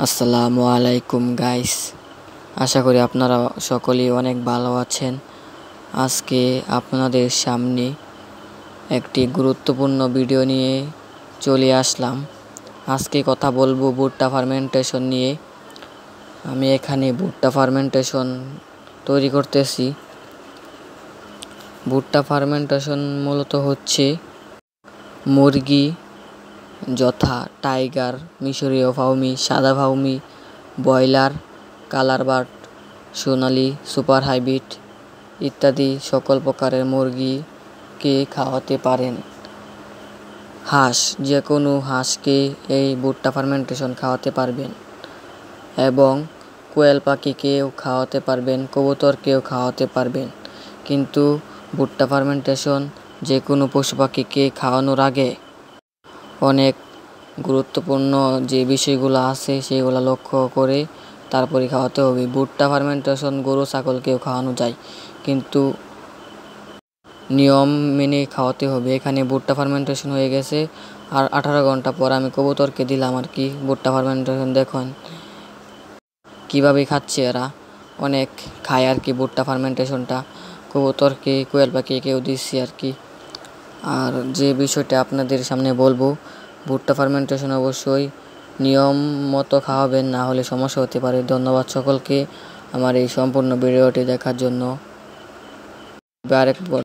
আসসালামু আলাইকুম গাইস, আশা করি আপনারা সকলেই অনেক ভালো আছেন। আজকে আপনাদের সামনে একটি গুরুত্বপূর্ণ ভিডিও নিয়ে চলে আসলাম। আজকে কথা বলবো ভুট্টা ফার্মেন্টেশন নিয়ে। আমি এখানে ভুট্টা ফার্মেন্টেশন তৈরি করতেছি। ভুট্টা ফার্মেন্টেশন মূলত হচ্ছে মুরগি যথা টাইগার, মিশরীয় ফাউমি, সাদা ফাউমি, ব্রয়লার, কালার বার্ড, সোনালী, সুপার হাইব্রিড ইত্যাদি সকল প্রকারের মুরগিকে খাওয়াতে পারেন। হাঁস, যে কোনো হাঁসকে এই ভুট্টা ফার্মেন্টেশন খাওয়াতে পারবেন এবং কোয়েল পাখিকেও খাওয়াতে পারবেন, কবুতরকেও খাওয়াতে পারবেন। কিন্তু ভুট্টা ফার্মেন্টেশন যে কোনো পশু পাখিকে খাওয়ানোর আগে অনেক গুরুত্বপূর্ণ যে বিষয়গুলো আছে সেগুলো লক্ষ্য করে তারপরে খাওয়াতে হবে। ভুট্টা ফার্মেন্টেশন গরু ছাগলকেও খাওয়ানো যায়, কিন্তু নিয়ম মেনে খাওয়াতে হবে। এখানে ভুট্টা ফার্মেন্টেশন হয়ে গেছে, আর 18 ঘন্টা পর আমি কবুতরকে দিলাম আর কি ভুট্টা ফার্মেন্টেশন। দেখুন কীভাবে খাচ্ছে এরা, অনেক খায় আর কি ভুট্টা ফার্মেন্টেশনটা। কবুতরকে, কোয়েল পাখিকেও দিচ্ছি আর কি। আর যে বিষয়টা আপনাদের সামনে বলবো, ভুট্টা ফার্মেন্টেশন অবশ্যই নিয়ম মতো খাওয়াবেন, না হলে সমস্যা হতে পারে। ধন্যবাদ সকলকে আমার এই সম্পূর্ণ ভিডিওটি দেখার জন্য। আরেকবার